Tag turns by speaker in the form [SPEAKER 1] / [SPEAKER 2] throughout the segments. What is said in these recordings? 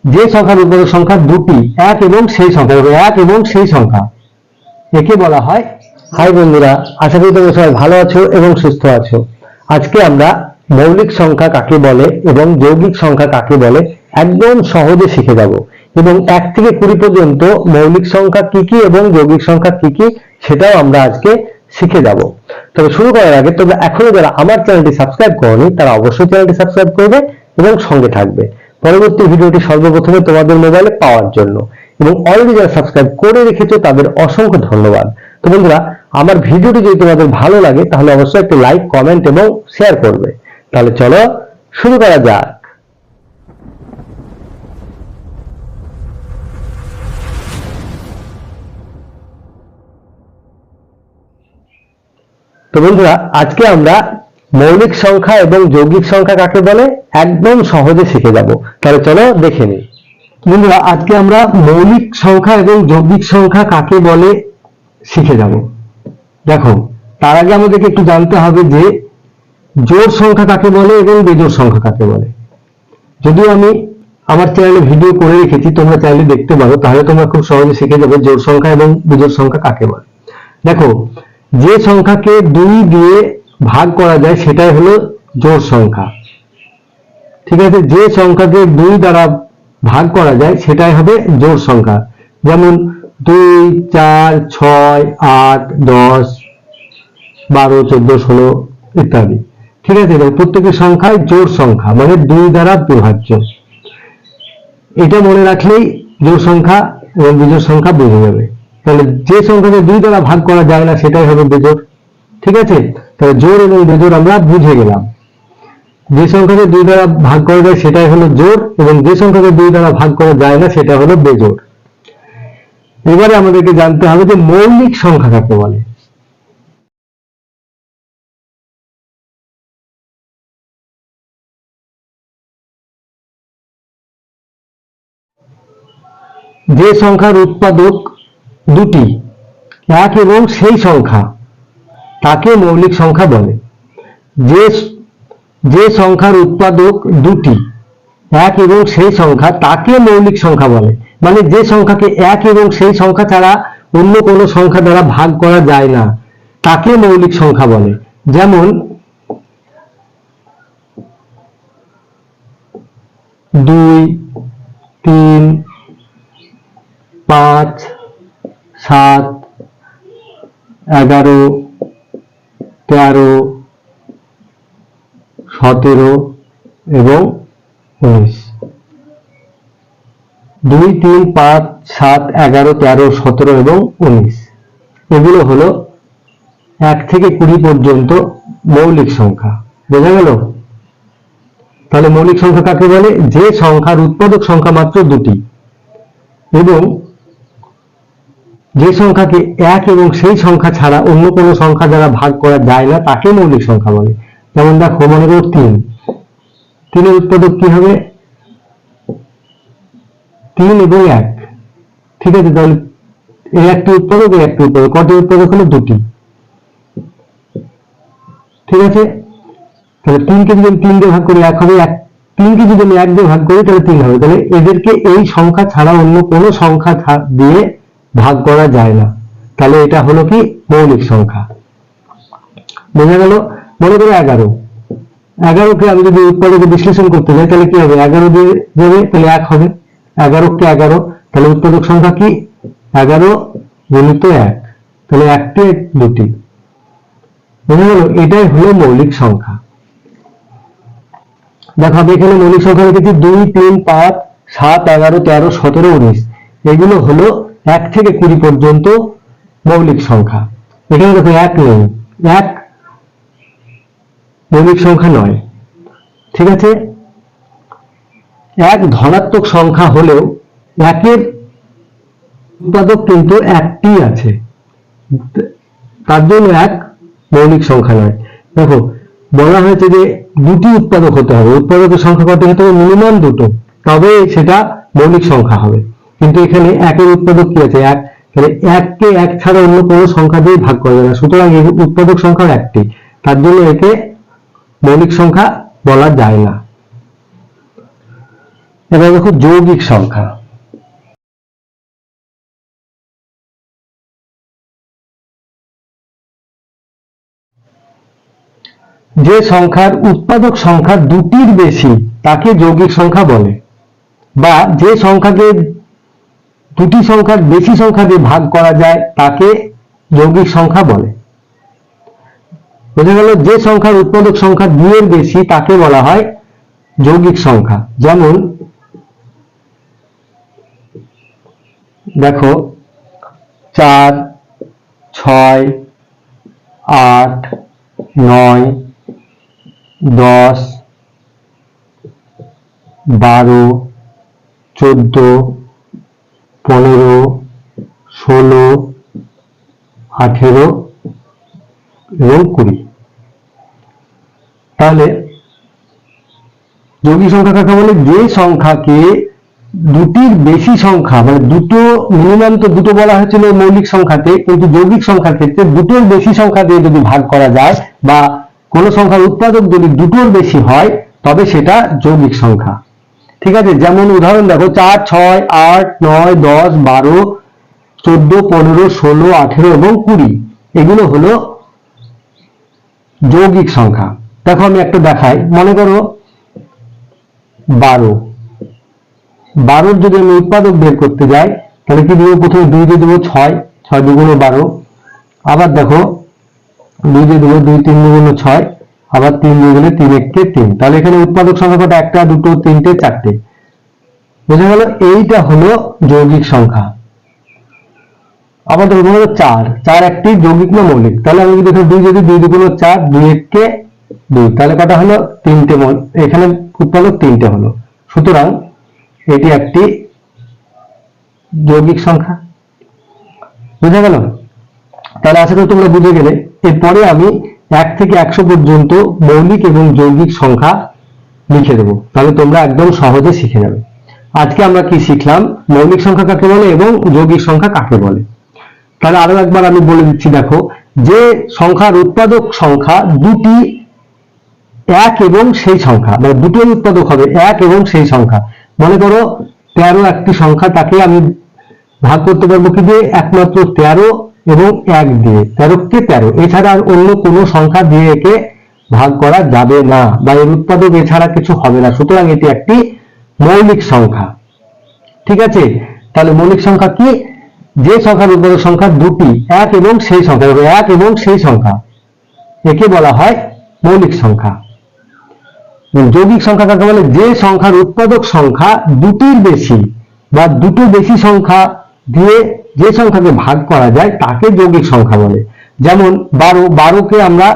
[SPEAKER 1] যে সংখ্যার উৎপাদক সংখ্যা দুটি এক এবং সেই সংখ্যা, এক এবং সেই সংখ্যা, একে বলা হয়। হাই বন্ধুরা, আশা করি তোমরা সবাই ভালো আছো এবং সুস্থ আছো। আজকে আমরা মৌলিক সংখ্যা কাকে বলে এবং যৌগিক সংখ্যা কাকে বলে একদম সহজে শিখে যাব, এবং 1 থেকে 20 পর্যন্ত মৌলিক সংখ্যা কি কি এবং যৌগিক সংখ্যা কি কি সেটাও আমরা আজকে শিখে যাব। তবে শুরু করার আগে তোমরা এখনো যারা আমার চ্যানেলটি সাবস্ক্রাইব করোনি তারা অবশ্যই চ্যানেলটি সাবস্ক্রাইব করবে এবং সঙ্গে থাকবে পরবর্তী ভিডিওটি সর্বপ্রথমে তোমাদের মোবাইলে পাওয়ার জন্য। এবং অলরেডি যারা সাবস্ক্রাইব করে রেখেছো তাদের অসংখ্য ধন্যবাদ। তো বন্ধুরা, আমার ভিডিওটি যদি তোমাদের ভালো লাগে তাহলে অবশ্যই একটি লাইক, কমেন্ট এবং শেয়ার করবে। তাহলে চলো শুরু করা যাক। তো বন্ধুরা, আজকে আমরা মৌলিক সংখ্যা এবং যৌগিক সংখ্যা কাকে বলে একদম সহজে শিখে যাব। তাহলে চলো দেখে নিই। বন্ধুরা, আজকে আমরা মৌলিক সংখ্যা এবং যৌগিক সংখ্যা কাকে বলে শিখে যাব। দেখো, তার আগে আমাদেরকে একটু জানতে হবে যে জোড় সংখ্যা কাকে বলে এবং বেজোড় সংখ্যা কাকে বলে। যদিও আমি আমার চ্যানেলে ভিডিও করে রেখেছি, তোমরা চাইলে দেখতে পারো, তাহলে তোমরা খুব সহজে শিখে যাবে জোড় সংখ্যা এবং বিজোড় সংখ্যা কাকে বলে। দেখো, যে সংখ্যাকে 2 দিয়ে ভাগ করা যায় সেটাই হলো জোড় সংখ্যা। ঠিক আছে, যে সংখ্যাকে 2 দ্বারা ভাগ করা যায় সেটাই হবে জোড় সংখ্যা। যেমন 2, 4, 6, 8, 10, 12, 14, 16 ইত্যাদি। ঠিক আছে, প্রত্যেকটি সংখ্যায় জোড় সংখ্যা মানে 2 দ্বারা বিভাজ্য। এটা মনে রাখলেই জোড় সংখ্যা এবং বিজোড় সংখ্যা বুঝে যাবে। তাহলে যে সংখ্যাকে 2 দ্বারা ভাগ করা যায় না সেটাই হবে বেজোড়। ঠিক আছে, তাহলে জোড় এবং বেজোড় আমরা বুঝে গেলাম। যে সংখ্যাকে 2 দ্বারা ভাগ করা যায় সেটাই হলো জোড়, এবং যে সংখ্যাকে 2 দ্বারা ভাগ করা যায় না সেটা হলো বেজোড়। এবারে আমাদেরকে জানতে হবে যে মৌলিক সংখ্যা কাকে বলে। যে সংখ্যার উৎপাদক দুটি এক এবং সেই সংখ্যা তাকে মৌলিক সংখ্যা বলে। যে সংখ্যার উৎপাদক দুটি এক এবং সেই সংখ্যা তাকে মৌলিক সংখ্যা বলে, মানে যে সংখ্যাকে এক এবং সেই সংখ্যা ছাড়া অন্য কোনো সংখ্যা দ্বারা ভাগ করা যায় না তাকে মৌলিক সংখ্যা বলে। যেমন 2, 3, 5, 7, 11, 13, 17 এবং 19। 2, 3, 5, 7, 11, 13, 17 এবং 19 এগুলো হলো 1 থেকে 20 পর্যন্ত মৌলিক সংখ্যা। বোঝা গেল? তাহলে মৌলিক সংখ্যা কাকে বলে? যে সংখ্যার উৎপাদক সংখ্যা মাত্র দুটি এবং যে সংখ্যাকে এক এবং সেই সংখ্যা ছাড়া অন্য কোনো সংখ্যা দ্বারা ভাগ করা যায় না তাকে মৌলিক সংখ্যা বলে। যেমন দেখো, মনে করো 3, 3 এর উৎপাদক কি হবে? 3 এবং 1। ঠিক আছে, তাহলে এই একটি উৎপাদক, এই একটি উৎপাদক, কটি উৎপাদক হলো? দুটি। ঠিক আছে, তাহলে 3 কে যদি 3 দিয়ে ভাগ করি 1 হবে, 3 কে যদি আমি 1 দিয়ে ভাগ করি তাহলে 3 হবে। তাহলে এদেরকে এই সংখ্যা ছাড়া অন্য কোনো সংখ্যা দিয়ে ভাগ করা যায় না। তাহলে এটা হলো কি? মৌলিক সংখ্যা। বোঝা গেল? মনে করো 11, 11 কে আমি যদি উৎপাদকে বিশ্লেষণ করতে যাই তাহলে কি হবে? 11 দিয়ে যাবে তাহলে 1 হবে। 11 কে 11, তাহলে উৎপাদক সংখ্যা কি? 11 গুণিত 1, তাহলে 1টি 2টি। বোঝা গেল? এটাই হলো মৌলিক সংখ্যা। দেখো, আমি এখানে মৌলিক সংখ্যা রেখেছি 2, 3, 5, 7, 11, 13, 17, 19। এগুলো হলো 1 থেকে 20 পর্যন্ত মৌলিক সংখ্যা। এখানে দেখো 1 নেই, 1 মৌলিক সংখ্যা নয়। ঠিক আছে, 1 ধনাত্মক সংখ্যা হলেও 1 এর উৎপাদক কিন্তু 1টি আছে, তার জন্য 1 মৌলিক সংখ্যা নয়। দেখো, বলা হয়েছে যে 2টি উৎপাদক হতে হবে। উৎপাদকের সংখ্যা কত হতে হবে? মিনিমাম 2টো, তবে সেটা মৌলিক সংখ্যা হবে। কিন্তু এখানে 1 এর উৎপাদক কি আছে? 1। তাহলে 1 কে 1 ছাড়া অন্য কোনো সংখ্যা দিয়ে ভাগ করা যায় না, সুতরাং এর উৎপাদক সংখ্যা 1টি, তার জন্য একে মৌলিক সংখ্যা বলা যায় না। এবার দেখো যৌগিক সংখ্যা। যে সংখ্যার উৎপাদক সংখ্যা দুটির বেশি তাকে যৌগিক সংখ্যা বলে, বা যে সংখ্যাকে দুটি সংখ্যার বেশি সংখ্যা দিয়ে ভাগ করা যায় তাকে যৌগিক সংখ্যা বলে। বোঝা গেল? যে সংখ্যার উৎপাদক সংখ্যা দুইয়ের বেশি তাকে বলা হয় যৌগিক সংখ্যা। যেমন দেখো 4, 6, 8, 9, 10, 12, 14, 15, 16, 18 এবং 20। তাহলে যৌগিক সংখ্যা কাকে বলে? যে সংখ্যাকে দুটির বেশি সংখ্যা, মানে দুটো, মিনিমাম তো দুটো বলা হয়েছিল মৌলিক সংখ্যাতে, কিন্তু যৌগিক সংখ্যার ক্ষেত্রে দুটোর বেশি সংখ্যা দিয়ে যদি ভাগ করা যায়, বা কোন সংখ্যার উৎপাদক যদি দুটোর বেশি হয়, তবে সেটা যৌগিক সংখ্যা। ঠিক আছে? যেমন উদাহরণ দেখো, 4, 6, 8, 9, 10, 12, 14, 15, 16, 18 এবং 20, এগুলো হলো যৌগিক সংখ্যা। দেখো আমি একটা দেখাই। মনে করো 12, 12 যদি আমি উৎপাদক বের করতে যাই, তাহলে কি দেবো? প্রথমে 2 দিয়ে দেবো 6, 6 2 12। আবার দেখো 2 দিয়ে দেবো 2 3 2 6, আবার 3 দিয়ে দিলে 3 1 3। তাহলে এখানে উৎপাদক সংখ্যা কটা? 1 2 3 4। বোঝা গেল? এইটা হলো যৌগিক সংখ্যা। আবার দেখো 4, 4 একটি যৌগিক না মৌলিক? তাহলে আমি যদি 2 যদি 2 2 4, 2 1 2, তাহলে কটা হলো? 3টে। এখানে উৎপাদক 3টে হলো। সুতরাং এটি একটি যৌগিক সংখ্যা। বুঝা গেল? তাহলে আশা করি তোমরা বুঝে গেলে। এরপরে আমি 1 থেকে 100 পর্যন্ত মৌলিক এবং যৌগিক সংখ্যা লিখে দেবো, তাহলে তোমরা একদম সহজে শিখে যাবে। আজকে আমরা কি শিখলাম? মৌলিক সংখ্যা কাকে বলে এবং যৌগিক সংখ্যা কাকে বলে। তাহলে আরো একবার আমি বলে দিচ্ছি। দেখো, যে সংখ্যার উৎপাদক সংখ্যা দুটি এক এবং সেই সংখ্যা, মানে দুটোর উৎপাদক হবে এক এবং সেই সংখ্যা। মনে করো 13 একটি সংখ্যা, তাকে আমি ভাগ করতে পারবো কি দিয়ে? একমাত্র 13 এবং 1 দিয়ে। 13 কে 13, এছাড়া আর অন্য কোনো সংখ্যা দিয়ে একে ভাগ করা যাবে না, বা এর উৎপাদক এছাড়া কিছু হবে না। সুতরাং এটি একটি মৌলিক সংখ্যা। ঠিক আছে? তাহলে মৌলিক সংখ্যা কি? যে সংখ্যার উৎপাদক সংখ্যা দুটি এক এবং সেই সংখ্যা, এক এবং সেই সংখ্যা, একে বলা হয় মৌলিক সংখ্যা। যৌগিক সংখ্যা কাকে বলে? যে সংখ্যার উৎপাদক সংখ্যা দুটির বেশি বা দুটো বেশি সংখ্যা দিয়ে যে সংখ্যাকে ভাগ করা যায় তাকে যৌগিক সংখ্যা বলে। যেমন 12, 12কে আমরা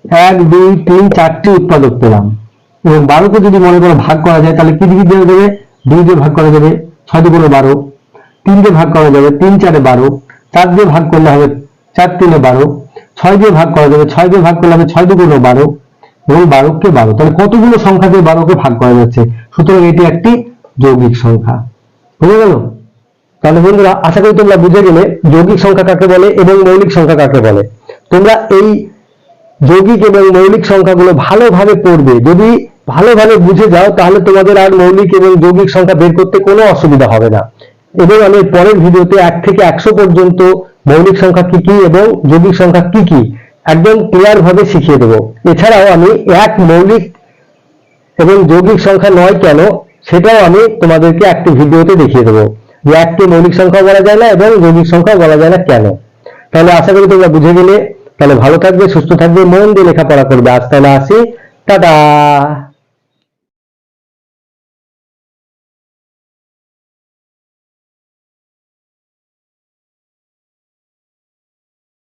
[SPEAKER 1] 1 2 3 4টি উৎপাদক পেলাম, এবং 12কে যদি মনে করো ভাগ করা যায়, তাহলে কি দিয়ে দেওয়া যাবে? 2 দিয়ে ভাগ করা যাবে, 6 2 12, 3 দিয়ে ভাগ করা যাবে, 3 4 12, 4 দিয়ে ভাগ করলে হবে 4 3 12, 6 দিয়ে ভাগ করা যাবে, 6 দিয়ে ভাগ করলে হবে 6 2 12, এবং 12 কে 12। তাহলে কতগুলো সংখ্যা দিয়ে 12কে ভাগ করা যাচ্ছে? সুতরাং এটি একটি যৌগিক সংখ্যা। বুঝে গেল? তাহলে বন্ধুরা, আশা করি তোমরা বুঝে গেলে যৌগিক সংখ্যা কাকে বলে এবং মৌলিক সংখ্যা কাকে বলে। তোমরা এই যৌগিক এবং মৌলিক সংখ্যাগুলো ভালোভাবে পড়বে। যদি ভালোভাবে বুঝে যাও, তাহলে তোমাদের আর মৌলিক এবং যৌগিক সংখ্যা বের করতে কোনো অসুবিধা হবে না। এবং আমি পরের ভিডিওতে 1 থেকে 100 পর্যন্ত মৌলিক সংখ্যা কি কি এবং যৌগিক সংখ্যা কি কি একদম ক্লিয়ার ভাবে শিখিয়ে দেবো। এছাড়াও আমি এক মৌলিক এবং যৌগিক সংখ্যা নয় কেন, সেটাও আমি তোমাদেরকে একটি ভিডিওতে দেখিয়ে দেবো, যে একটি মৌলিক সংখ্যা বলা যায় না এবং যৌগিক সংখ্যা বলা যায় না কেন। তাহলে আশা করি তোমরা বুঝে গেলে। তাহলে ভালো থাকবে, সুস্থ থাকবে, মন দিয়ে লেখাপড়া করবে। আজ তাহলে আসি, টাটা।